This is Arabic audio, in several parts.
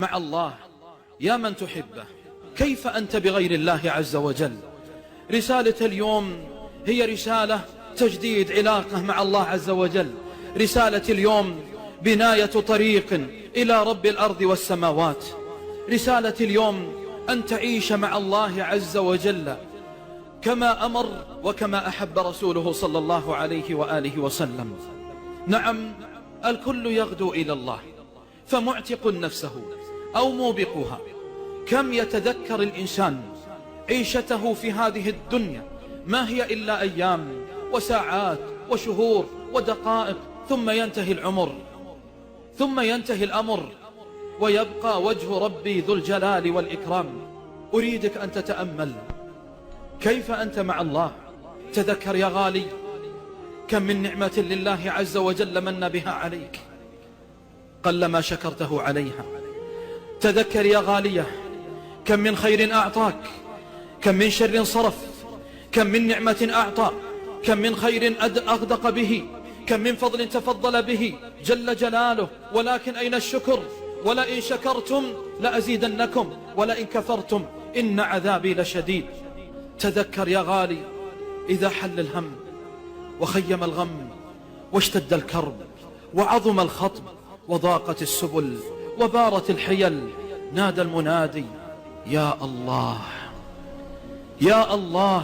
مع الله يا من تحبه، كيف أنت بغير الله عز وجل؟ رسالة اليوم هي رسالة تجديد علاقة مع الله عز وجل. رسالة اليوم بناية طريق إلى رب الأرض والسماوات. رسالة اليوم أن تعيش مع الله عز وجل كما أمر وكما أحب رسوله صلى الله عليه وآله وسلم. نعم، الكل يغدو إلى الله، فمعتق نفسه أو موبقها. كم يتذكر الإنسان عيشته في هذه الدنيا، ما هي إلا أيام وساعات وشهور ودقائق، ثم ينتهي العمر، ثم ينتهي الأمر، ويبقى وجه ربي ذو الجلال والإكرام. أريدك أن تتأمل كيف أنت مع الله. تذكر يا غالي كم من نعمة لله عز وجل من بها عليك، قلما شكرته عليها. تذكر يا غالية كم من خير أعطاك، كم من شر صرف، كم من نعمة أعطى، كم من خير أغدق به، كم من فضل تفضل به جل جلاله. ولكن أين الشكر؟ ولئن شكرتم لأزيدنكم ولئن كفرتم إن عذابي لشديد. تذكر يا غالي إذا حل الهم وخيم الغم واشتد الكرب وعظم الخطب وضاقت السبل وبارت الحيل، نادى المنادي يا الله يا الله.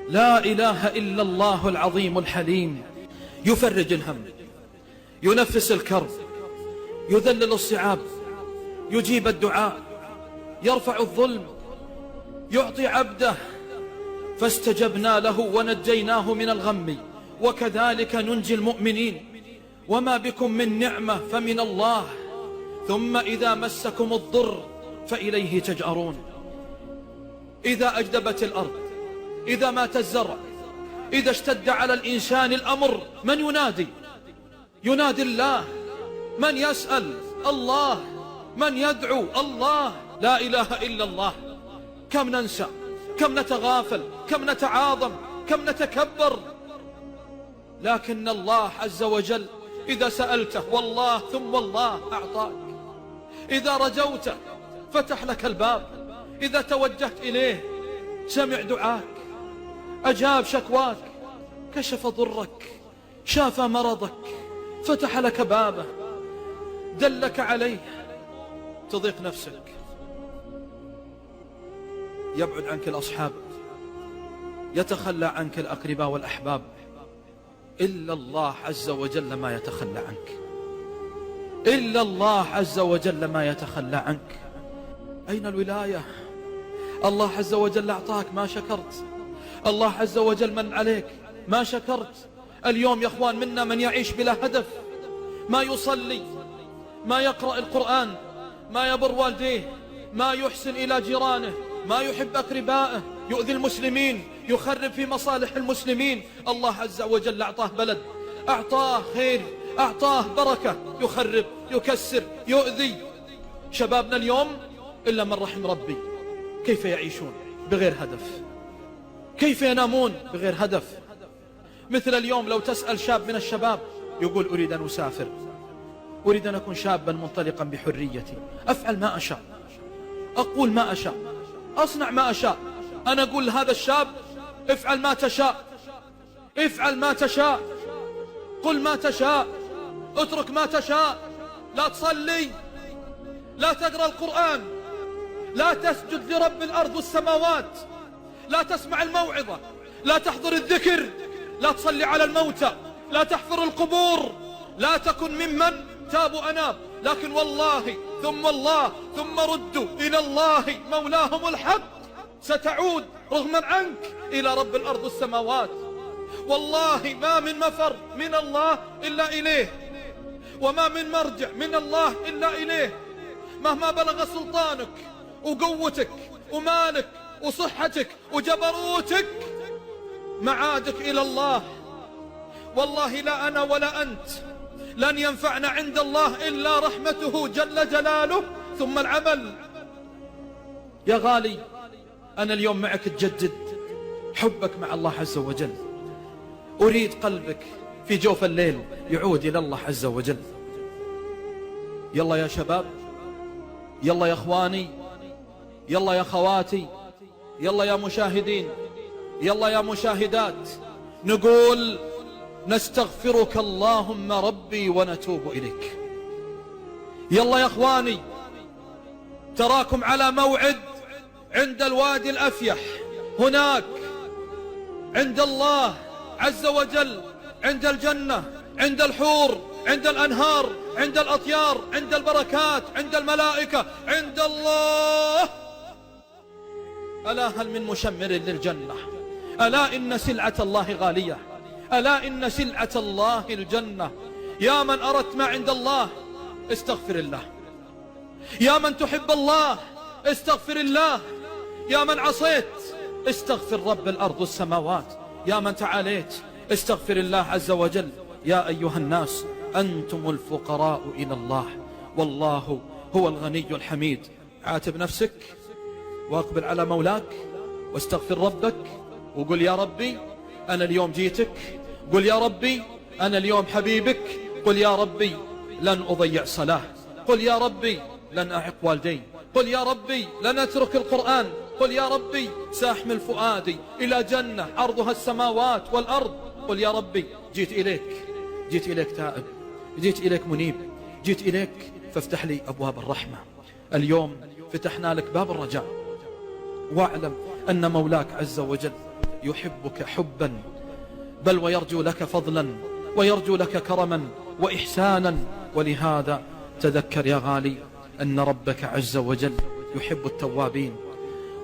لا إله إلا الله العظيم الحليم، يفرج الهم، ينفس الكرب، يذلل الصعاب، يجيب الدعاء، يرفع الظلم، يعطي عبده. فاستجبنا له ونجيناه من الغم وكذلك ننجي المؤمنين. وما بكم من نعمة فمن الله، ثم إذا مسكم الضر فإليه تجأرون. إذا أجدبت الأرض، إذا مات الزرع، إذا اشتد على الإنسان الأمر، من ينادي؟ ينادي الله. من يسأل؟ الله. من يدعو؟ الله. لا إله إلا الله. كم ننسى، كم نتغافل، كم نتعاظم، كم نتكبر. لكن الله عز وجل إذا سألته والله ثم الله أعطاك. إذا رجوت فتح لك الباب. إذا توجهت إليه سمع دعاك، أجاب شكواك، كشف ضرك، شاف مرضك، فتح لك بابه، دلك عليه. تضيق نفسك، يبعد عنك الأصحاب، يتخلى عنك الأقرباء والأحباب، إلا الله عز وجل ما يتخلى عنك، إلا الله عز وجل ما يتخلى عنك. أين الولاية؟ الله عز وجل أعطاك ما شكرت، الله عز وجل من عليك ما شكرت. اليوم يا أخوان منا من يعيش بلا هدف، ما يصلي، ما يقرأ القرآن، ما يبر والديه، ما يحسن إلى جيرانه، ما يحب أقربائه، يؤذي المسلمين، يخرب في مصالح المسلمين. الله عز وجل أعطاه بلد، أعطاه خير، أعطاه بركة، يخرب، يكسر، يؤذي. شبابنا اليوم إلا من رحم ربي كيف يعيشون بغير هدف، كيف ينامون بغير هدف. مثل اليوم لو تسأل شاب من الشباب يقول أريد أن أسافر، أريد أن أكون شابا منطلقا بحريتي، أفعل ما أشاء، أقول ما أشاء، أصنع ما أشاء. أنا أقول لهذا الشاب افعل ما تشاء، افعل ما تشاء، قل ما تشاء، اترك ما تشاء. لا تصلي، لا تقرأ القرآن، لا تسجد لرب الأرض والسماوات، لا تسمع الموعظة، لا تحضر الذكر، لا تصلي على الموتى، لا تحفر القبور، لا تكن ممن تابوا أناب. لكن والله ثم الله ثم ردوا إلى الله مولاهم الحق، ستعود رغما عنك إلى رب الأرض والسماوات. والله ما من مفر من الله إلا إليه، وما من مرجع من الله إلا إليه. مهما بلغ سلطانك وقوتك ومالك وصحتك وجبروتك، معادك إلى الله. والله لا أنا ولا أنت لن ينفعنا عند الله إلا رحمته جل جلاله ثم العمل. يا غالي أنا اليوم معك تجدد حبك مع الله عز وجل. أريد قلبك في جوف الليل يعود إلى الله عز وجل. يلا يا شباب يلا يا اخواني، يلا يا خواتي، يلا يا مشاهدين، يلا يا مشاهدات، نقول نستغفرك اللهم ربي ونتوب إليك. يلا يا اخواني، تراكم على موعد عند الوادي الأفيح، هناك عند الله عز وجل، عند الجنة، عند الحور، عند الأنهار، عند الأطيار، عند البركات، عند الملائكة، عند الله. ألا هل من مشمر للجنة؟ ألا إن سلعة الله غالية، ألا إن سلعة الله الجنة. يا من أردت ما عند الله استغفر الله، يا من تحب الله استغفر الله، يا من عصيت استغفر رب الأرض والسماوات، يا من تعاليت استغفر الله عز وجل. يا أيها الناس أنتم الفقراء إلى الله والله هو الغني الحميد. عاتب نفسك واقبل على مولاك واستغفر ربك وقل يا ربي أنا اليوم جيتك، قل يا ربي أنا اليوم حبيبك، قل يا ربي لن أضيع صلاة، قل يا ربي لن أعق والدي، قل يا ربي لن أترك القرآن، قل يا ربي سأحمل فؤادي إلى جنة عرضها السماوات والأرض، قل يا ربي جيت إليك، جيت إليك تائب، جيت إليك منيب، جيت إليك فافتح لي أبواب الرحمة. اليوم فتحنا لك باب الرجاء، واعلم أن مولاك عز وجل يحبك حبا، بل ويرجو لك فضلا ويرجو لك كرما وإحسانا. ولهذا تذكر يا غالي أن ربك عز وجل يحب التوابين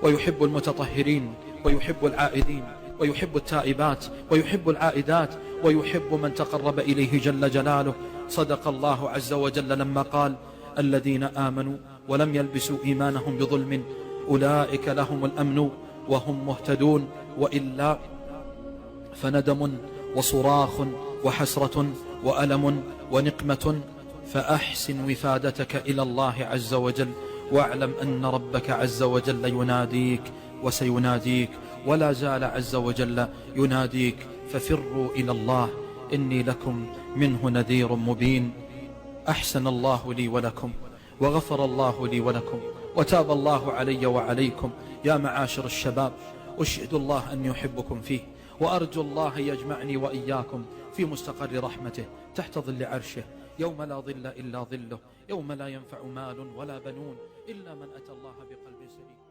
ويحب المتطهرين ويحب العائدين ويحب التائبات ويحب العائدات ويحب من تقرب إليه جل جلاله. صدق الله عز وجل لما قال الذين آمنوا ولم يلبسوا إيمانهم بظلم أولئك لهم الأمن وهم مهتدون، وإلا فندم وصراخ وحسرة وألم ونقمة. فأحسن وفادتك إلى الله عز وجل، واعلم أن ربك عز وجل يناديك وسيناديك ولا زال عز وجل يناديك. ففروا إلى الله إني لكم منه نذير مبين. أحسن الله لي ولكم وغفر الله لي ولكم وتاب الله علي وعليكم. يا معاشر الشباب، أشهد الله أن يحبكم فيه، وأرجو الله يجمعني وإياكم في مستقر رحمته تحت ظل عرشه يوم لا ظل إلا ظله، يوم لا ينفع مال ولا بنون إلا من أتى الله بقلب سليم.